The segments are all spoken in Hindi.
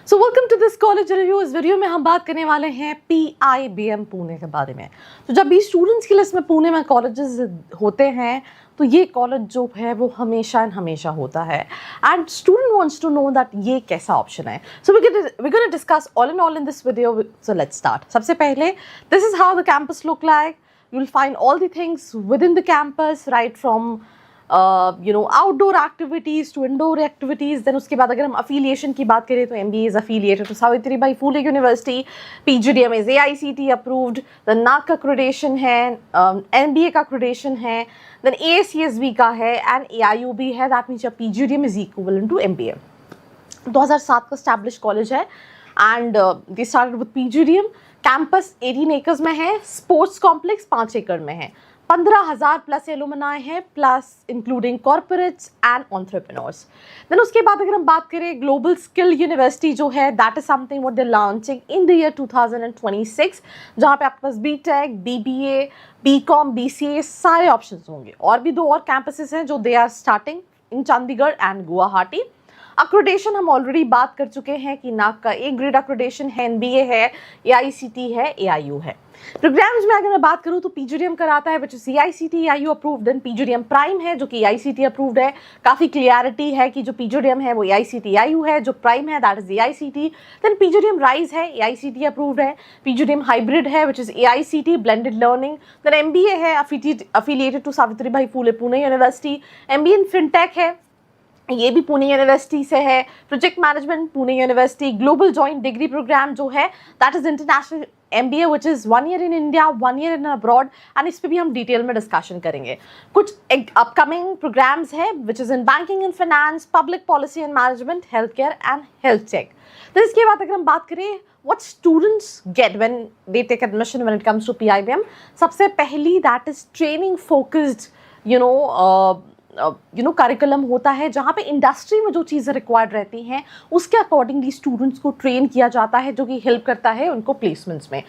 So welcome to this college review. इस वीडियो में हम बात करने वाले हैं PIBM पुणे के बारे में। तो जब भी स्टूडेंट्स की लिस्ट में पुणे में कॉलेजेस होते हैं तो ये कॉलेज जो है वो हमेशा एंड हमेशा होता है and student wants to know that ये कैसा ऑप्शन है। So we gonna discuss all in this video. So let's start. सबसे पहले this is how the campus look like. You will find all the things within the campus, right from outdoor activities to indoor activities. Then उसके बाद अगर हम अफिलिएशन की बात करें तो MBA is affiliated to Savitribai Phule university, PGDM is AICTE approved, then NAAC का क्रेडिशन है, NBA का क्रेडिशन है, देन AACSB का है एंड AIU भी है। That means PGDM is equivalent to MBA। 2007 का स्टैब्लिश कॉलेज है and they started with PGDM। Campus 18 acres में है, स्पोर्ट्स कॉम्प्लेक्स 5 एकड़ में है, 15,000 प्लस एलुमनाई है, plus including corporates and entrepreneurs. Then उसके बाद अगर हम बात करें ग्लोबल स्किल यूनिवर्सिटी जो है, that is something what they launching in the year 2026, जहाँ पे आपके पास BTech, BBA, BCom, BCA सारे ऑप्शंस होंगे। और भी 2 और कैंपसेस हैं जो they are starting in Chandigarh and Guwahati. Accreditation हम ऑलरेडी बात कर चुके हैं कि NAAC का A ग्रेड अक्रेडिशन है, NBA है, AICTE है, AIU है। प्रोग्राम्स में अगर मैं बात करूं तो PGDM कराता है which is AICTE AIU approved, then PGDM prime है जो कि AICTE अप्रूव्ड है। काफ़ी क्लियरिटी है कि जो PGDM है वो AICTE AIU है, जो प्राइम है that is AICTE। Then PGDM rise है, AICTE अप्रूव्ड है। PGDM हाइब्रिड है which is AICTE blended learning. Then MBA है affiliated to Savitribai Phule Pune university. MBA in fintech है, ये भी पुणे यूनिवर्सिटी से है। Project management Pune university. Global joint degree programme जो है that is international MBA which is 1 year in India, 1 year in abroad and इस पर भी हम डिटेल में डिस्कशन करेंगे। कुछ अपकमिंग प्रोग्राम्स हैं which is in banking and finance, public policy and management, health care and health take. तो इसके बाद अगर हम बात करें what students get when they take admission when it comes to PIBM, सबसे पहली that is training focused curriculum होता है जहाँ पे इंडस्ट्री में जो चीज़ें रिक्वायर्ड रहती हैं उसके अकॉर्डिंगली स्टूडेंट्स को ट्रेन किया जाता है, जो कि हेल्प करता है उनको प्लेसमेंट्स में।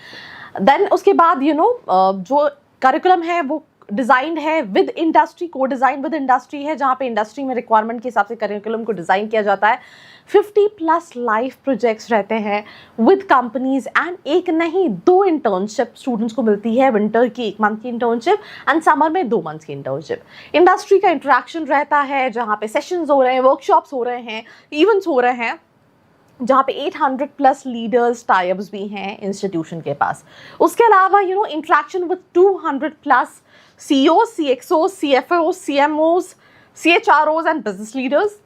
देन उसके बाद जो करिकुलम है वो डिज़ाइंड है विद इंडस्ट्री, को डिज़ाइन विद इंडस्ट्री है, जहाँ पे इंडस्ट्री में रिक्वायरमेंट के हिसाब से करिकुलम को डिज़ाइन किया जाता है। 50 प्लस लाइव प्रोजेक्ट्स रहते हैं विद कंपनीज एंड एक नहीं 2 इंटर्नशिप स्टूडेंट्स को मिलती है। विंटर की 1 मंथ की इंटर्नशिप एंड समर में 2 मंथ की इंटर्नशिप। इंडस्ट्री का इंटरेक्शन रहता है जहाँ पे सेशंस हो रहे हैं, वर्कशॉप्स हो रहे हैं, इवेंट्स हो रहे हैं, जहाँ पे 800 प्लस लीडर्स टाइप्स भी हैं इंस्टीट्यूशन के पास। उसके अलावा interaction with 200 plus CEOs, CXOs, CFOs, CMOs, CHROs and business leaders.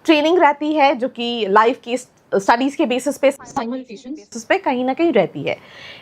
Training रहती है जो कि लाइव केस स्टडीज़ के बेसिस पे बेसिस पे कहीं ना कहीं रहती है।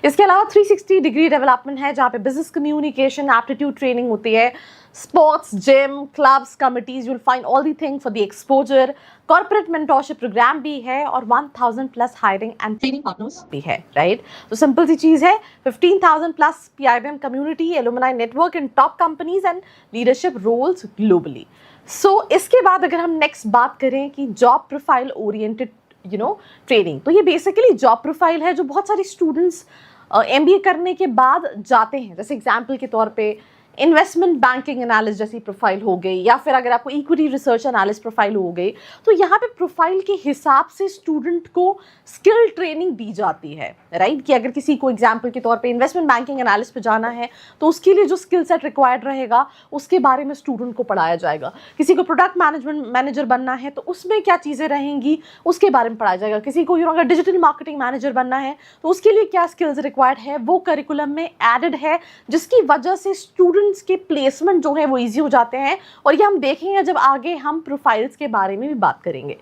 इसके अलावा 360 डिग्री डेवलपमेंट है जहाँ पे बिजनेस कम्युनिकेशन, एप्टीट्यूड ट्रेनिंग होती है। Sports, gym, clubs, committees, you will find all the thing for the exposure. Corporate mentorship program भी है और 1000 plus hiring and training partners भी है, राइट। तो सिंपल सी चीज़ है, 15,000 plus PIBM community, alumni network in top companies and leadership roles globally. So इसके बाद अगर हम नेक्स्ट बात करें कि जॉब प्रोफाइल ओरिएंटेड ट्रेनिंग, तो ये बेसिकली जॉब प्रोफाइल है जो बहुत सारे स्टूडेंट्स MBA करने के बाद जाते हैं। जैसे एग्जाम्पल के तौर पे इन्वेस्टमेंट बैंकिंग एनालिस्ट जैसी प्रोफाइल हो गई, या फिर अगर आपको इक्विटी रिसर्च एनालिस्ट प्रोफाइल हो गई, तो यहाँ पे प्रोफाइल के हिसाब से स्टूडेंट को स्किल ट्रेनिंग दी जाती है, राइट। कि अगर किसी को एग्जाम्पल के तौर पे इन्वेस्टमेंट बैंकिंग एनालिस्ट पे जाना है तो उसके लिए जो स्किल सेट रिक्वायर्ड रहेगा उसके बारे में स्टूडेंट को पढ़ाया जाएगा। किसी को प्रोडक्ट मैनेजमेंट मैनेजर बनना है तो उसमें क्या चीज़ें रहेंगी उसके बारे में पढ़ाया जाएगा। किसी को अगर डिजिटल मार्केटिंग मैनेजर बनना है तो उसके लिए क्या स्किल्स रिक्वायर्ड है वो करिकुलम में एडेड है, जिसकी वजह से स्टूडेंट के प्लेसमेंट जो है वो इजी हो जाते हैं। और ये हम देखेंगे जब आगे हम प्रोफाइल्स के बारे में भी बात करेंगे।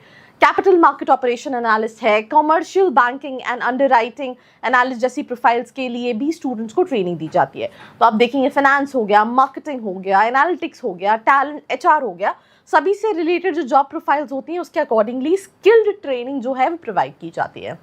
कैपिटल मार्केट ऑपरेशन एनालिस्ट है, commercial banking and underwriting analyst जैसी प्रोफाइल्स के लिए भी स्टूडेंट्स को ट्रेनिंग दी जाती है। तो आप देखेंगे फाइनेंस हो गया, मार्केटिंग हो गया, एनालिटिक्स हो गया, टैलेंट HR हो गया, सभी से रिलेटेड जो जॉब प्रोफाइल्स होती हैं उसके अकॉर्डिंगली स्किल्ड ट्रेनिंग जो है वो प्रोवाइड की जाती है।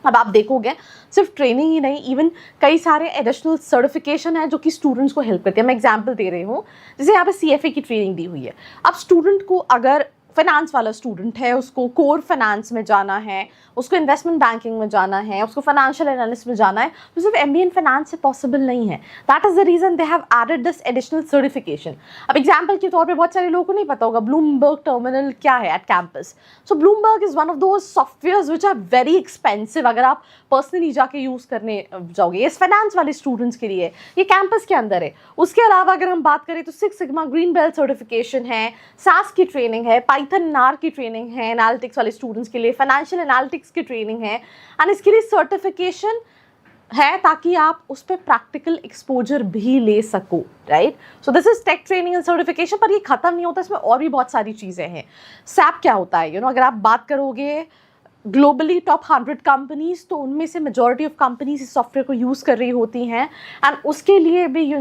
अब आप देखोगे सिर्फ ट्रेनिंग ही नहीं, इवन कई सारे एडिशनल सर्टिफिकेशन है जो कि स्टूडेंट्स को हेल्प करते हैं। मैं एग्जांपल दे रही हूँ, जैसे यहाँ पे CFA की ट्रेनिंग दी हुई है। अब स्टूडेंट को अगर फाइनेंस वाला स्टूडेंट है, उसको कोर फाइनेंस में जाना है, उसको इन्वेस्टमेंट बैंकिंग में जाना है, उसको फाइनेंशियल एनालिस्ट में जाना है, तो सिर्फ MBA इन फाइनेंस से पॉसिबल नहीं है. That is the reason they have added this additional certification. अब एग्जाम्पल के तौर पे बहुत सारे लोगों को नहीं पता होगा ब्लूमबर्ग टर्मिनल क्या है at campus. So Bloomberg is one of those softwares which are very expensive अगर आप पर्सनली जाके यूज़ करने जाओगे. इस फाइनेंस वाले स्टूडेंट्स के लिए ये कैंपस के अंदर है. उसके अलावा अगर हम बात करें तो 6 सिग्मा ग्रीन बेल्ट सर्टिफिकेशन है, सास की ट्रेनिंग है, पाइथन नार की ट्रेनिंग है एनालिटिक्स वाले स्टूडेंट्स के लिए, फाइनेंशियल एनालिटिक्स की ट्रेनिंग है, एंड इसके लिए सर्टिफिकेशन है ताकि आप उस पर प्रैक्टिकल एक्सपोजर भी ले सको. Right, so this is tech training and certification. पर ये खत्म नहीं होता, इसमें और भी बहुत सारी चीज़ें हैं. सैप क्या होता है, अगर आप बात करोगे ग्लोबली टॉप 100 कंपनीज, तो उनमें से मेजॉरिटी ऑफ कंपनीज इस सॉफ्टवेयर को यूज़ कर रही होती हैं. एंड उसके लिए भी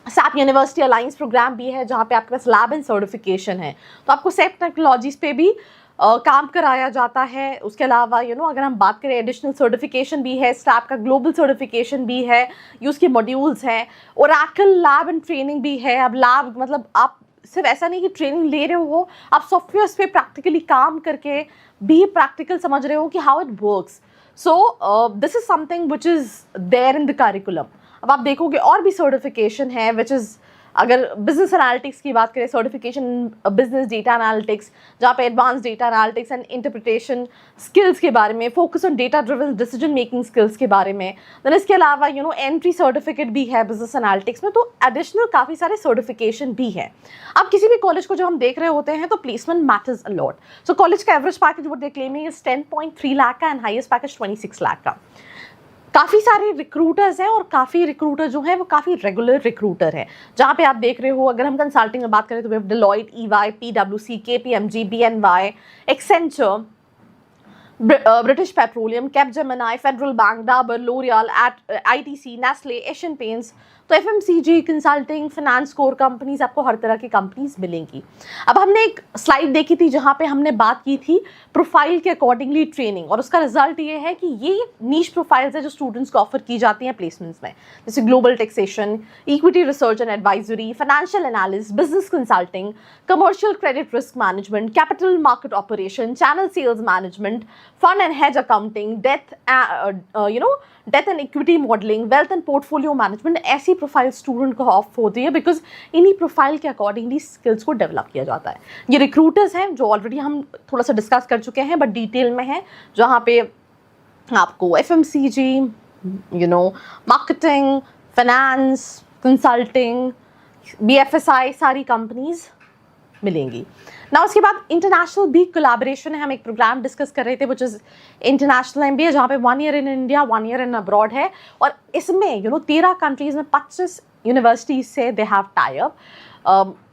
सैप यूनिवर्सिटी अलायंस प्रोग्राम भी है जहाँ पे आपके पास लैब एंड सर्टिफिकेशन है, तो आपको सैप टेक्नोलॉजीज पे भी काम कराया जाता है. उसके अलावा अगर हम बात करें एडिशनल सर्टिफिकेशन भी है, सैप का ग्लोबल सर्टिफिकेशन भी है, उसके मॉड्यूल्स हैं, ओरेकल लैब एंड ट्रेनिंग भी है. अब लैब मतलब आप सिर्फ ऐसा नहीं कि ट्रेनिंग ले रहे हो, आप सॉफ्टवेयर पे प्रैक्टिकली काम करके भी प्रैक्टिकल समझ रहे हो कि how it works. So this is something which is there in the curriculum. अब आप देखोगे और भी सर्टिफिकेशन है विच इज़, अगर बिजनेस एनालिटिक्स की बात करें, सर्टिफिकेशन बिजनेस डेटा एनालिटिक्स, जहाँ पे advance data analytics and interpretation skills के बारे में, focus on data driven decision making skills के बारे में. देन इसके अलावा एंट्री सर्टिफिकेट भी है बिजनेस एनालिटिक्स में. तो एडिशनल काफ़ी सारे सर्टिफिकेशन भी है. अब किसी भी कॉलेज को जो हम देख रहे होते हैं तो placement matters a lot. So college का average package what they claiming is 10.3 lakh का एंड हाईएस्ट पैकेज 26 लाख का. काफ़ी सारे रिक्रूटर्स हैं और काफ़ी रिक्रूटर जो हैं वो काफ़ी रेगुलर रिक्रूटर हैं. जहाँ पे आप देख रहे हो, अगर हम कंसल्टिंग में बात करें तो वे Deloitte, EY, PwC, KPMG, BNY, Accenture, British Petroleum, Capgemini, Federal Bank, Dabur, L'Oreal, ITC, Nestle, Asian Paints. तो FMCG, consulting, finance core companies, आपको हर तरह की कंपनीज मिलेंगी. अब हमने एक स्लाइड देखी थी जहाँ पे हमने बात की थी प्रोफाइल के अकॉर्डिंगली ट्रेनिंग, और उसका रिजल्ट ये है कि ये नीश प्रोफाइल्स है जो स्टूडेंट्स को ऑफर की जाती हैं प्लेसमेंट्स में, जैसे global taxation, equity research and advisory, financial analyst, business consulting, commercial credit risk management, capital market operation, channel sales management, fund and hedge accounting, debt and equity modelling, wealth and portfolio management. ऐसी प्रोफाइल स्टूडेंट को ऑफ होती है बिकॉज इन्हीं प्रोफाइल के अकॉर्डिंगली स्किल्स को डेवलप किया जाता है. ये रिक्रूटर्स हैं जो ऑलरेडी हम थोड़ा सा डिस्कस कर चुके हैं बट डिटेल में है, जहाँ पे आपको FMCG, marketing, finance, consulting, BFSI सारी कंपनीज मिलेंगी. ना उसके बाद इंटरनेशनल भी कोलैबोरेशन है. हम एक प्रोग्राम डिस्कस कर रहे थे विच इज़ इंटरनेशनल MBA, जहाँ पे 1 year in India, 1 year in abroad है. और इसमें 13 कंट्रीज में 25 यूनिवर्सिटीज से they have tie up.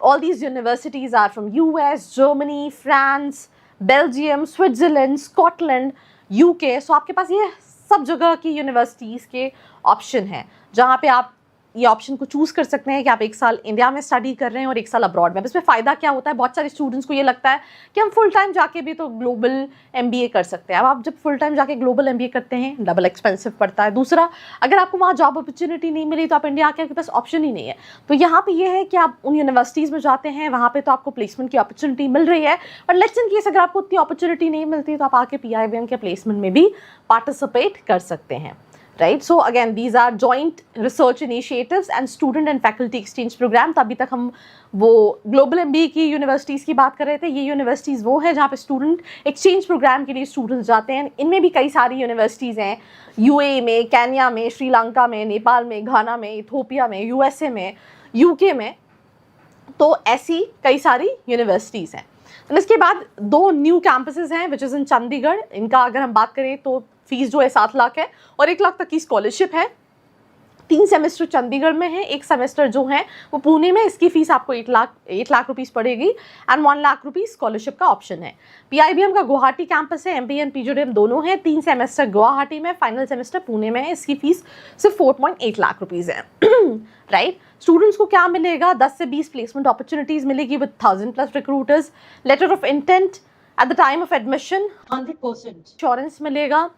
All these universities are from US, Germany, France, Belgium, Switzerland, Scotland, UK. सो आपके पास ये सब जगह की यूनिवर्सिटीज़ के ऑप्शन हैं जहाँ पे आप ये ऑप्शन को चूज़ कर सकते हैं कि आप 1 साल इंडिया में स्टडी कर रहे हैं और 1 साल अब्रॉड में. अब इसमें फ़ायदा क्या होता है, बहुत सारे स्टूडेंट्स को ये लगता है कि हम फुल टाइम जाके भी तो ग्लोबल MBA कर सकते हैं. अब आप जब फुल टाइम जाके ग्लोबल MBA करते हैं डबल एक्सपेंसिव पड़ता है. दूसरा, अगर आपको वहाँ जॉब अपॉर्चुनिटी नहीं मिली तो आप इंडिया आके आपके पास ऑप्शन ही नहीं है. तो यहाँ पे ये है कि आप उन यूनिवर्सिटीज़ में जाते हैं, वहाँ पे तो आपको प्लेसमेंट की अपॉर्चुनिटी मिल रही है, बट लेट्स इन केस अगर आपको उतनी अपॉर्चुनिटी नहीं मिलती तो आप आके PIBM के प्लेसमेंट में भी पार्टिसिपेट कर सकते हैं. Right, so again these are joint research initiatives and student and faculty exchange program. तो अभी तक हम वो ग्लोबल MBA की यूनिवर्सिटीज़ की बात कर रहे थे. ये यूनिवर्सिटीज़ वो है जहाँ पे स्टूडेंट एक्सचेंज प्रोग्राम के लिए स्टूडेंट्स जाते हैं. इनमें भी कई सारी यूनिवर्सिटीज़ हैं, UAE में, केन्या में, श्रीलंका में, नेपाल में, घाना में, इथोपिया में, USA में, UK में. तो ऐसी कई सारी यूनिवर्सिटीज़ हैं. इसके बाद 2 न्यू कैंपसेस हैं विच इज़ इन चंडीगढ़. इनका अगर हम बात करें तो फीस जो है 7 लाख है और 1 लाख तक की स्कॉलरशिप है. 3 सेमेस्टर चंडीगढ़ में है, 1 सेमेस्टर जो है वो पुणे में. इसकी फीस आपको 8 लाख रुपीज़ पड़ेगी एंड 1 लाख रुपीज़ स्कॉलरशिप का ऑप्शन है. PIBM का गुवाहाटी कैंपस है, MBA एंड PGDM दोनों हैं. 3 सेमेस्टर गुवाहाटी में, फाइनल सेमेस्टर पुणे में है. इसकी फीस सिर्फ 4.8 लाख रुपीज़ है. राइट, स्टूडेंट्स को क्या मिलेगा, 10 से 20 प्लेसमेंट अपॉर्चुनिटीज़ मिलेगी with 1000+ recruiters. Letter of intent at the time of admission 100% insurance मिलेगा.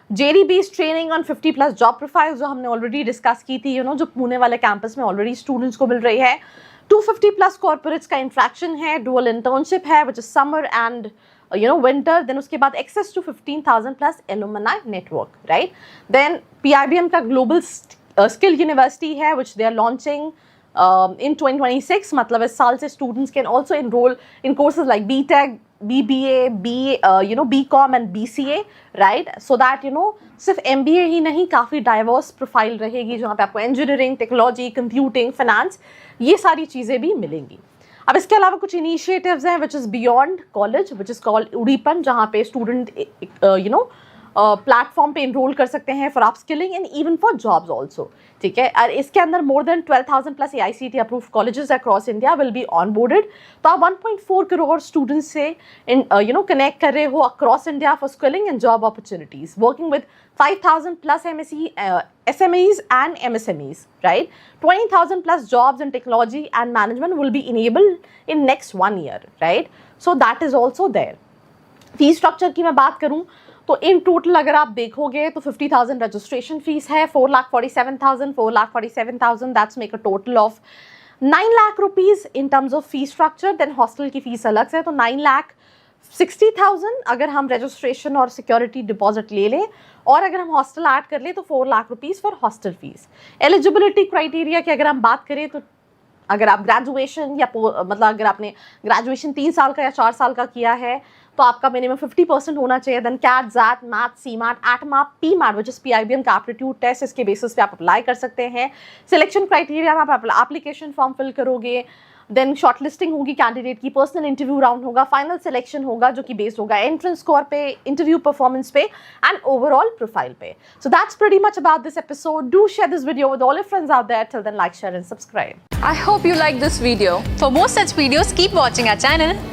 JD based training on 50+ job profiles जो हमने ऑलरेडी डिस्कस की थी, जो पुणे वाले कैंपस में ऑलरेडी स्टूडेंट्स को मिल रही है. 250 प्लस कॉर्पोरेट्स का इंट्रैक्शन है, डुअल इंटर्नशिप है which is summer and winter, then उसके बाद access to 15,000 plus alumni network, right. Then PIBM का ग्लोबल स्किल यूनिवर्सिटी है which they are launching in 2026. मतलब इस साल से students can also enroll in courses like BTech, BBA, BCom and BCA, right? So that सिर्फ MBA ही नहीं, काफ़ी डाइवर्स प्रोफाइल रहेगी जहाँ पे आपको इंजीनियरिंग, टेक्नोलॉजी, कंप्यूटिंग, फाइनेंस, ये सारी चीज़ें भी मिलेंगी. अब इसके अलावा कुछ इनिशिएटिव्स हैं which is beyond college which is called Udipan, जहाँ पे स्टूडेंट प्लेटफॉर्म पे इनरोल कर सकते हैं for upskilling and even for jobs also, ठीक है. और इसके अंदर more than 12,000 plus AICTE approved colleges across India will be on boarded. तो आप 1.4 करोड़ स्टूडेंट्स से कनेक्ट कर रहे हो across India for skilling and job opportunities, working with 5,000 plus SMEs and MSMEs, right? 20,000 plus jobs in technology and management will be enabled in next 1 year, right? So that is also there. Fee structure की मैं बात करूं तो इन टोटल अगर आप देखोगे तो 50,000 रजिस्ट्रेशन फीस है, 4,47,000, that's make a total of 9 lakh rupees in terms of fee structure. Then hostel की फीस अलग से, तो 9,60,000 अगर हम रजिस्ट्रेशन और सिक्योरिटी डिपॉजिट ले लें, और अगर हम हॉस्टल ऐड कर लें तो 4 lakh rupees for hostel fees. Eligibility criteria की अगर हम बात करें तो अगर आप ग्रेजुएशन या मतलब अगर आपने ग्रेजुएशन 3 साल का या 4 साल का किया है तो आपका मिनिमम 50% होना चाहिए. Then CAT, XAT, MAT, CMAT, ATMAP, PMAT which is PIBM का एप्टीट्यूड टेस्ट, इसके बेसिस पे आप अप्लाई कर सकते हैं. सिलेक्शन क्राइटेरिया में आप एप्लीकेशन फॉर्म फिल करोगे, देन शॉर्टलिस्टिंग होगी कैंडिडेट की, पर्सनल इंटरव्यू राउंड होगा, फाइनल सिलेक्शन होगा जो कि बेस्ड होगा एंट्रेंस स्कोर पे, इंटरव्यू परफॉर्मेंस पे एंड ओवरऑल प्रोफाइल पे. So that's pretty much about this episode. Do share this video with all your friends out there. Till then, like, share and subscribe. I hope you like this video. For more such videos, keep watching our channel.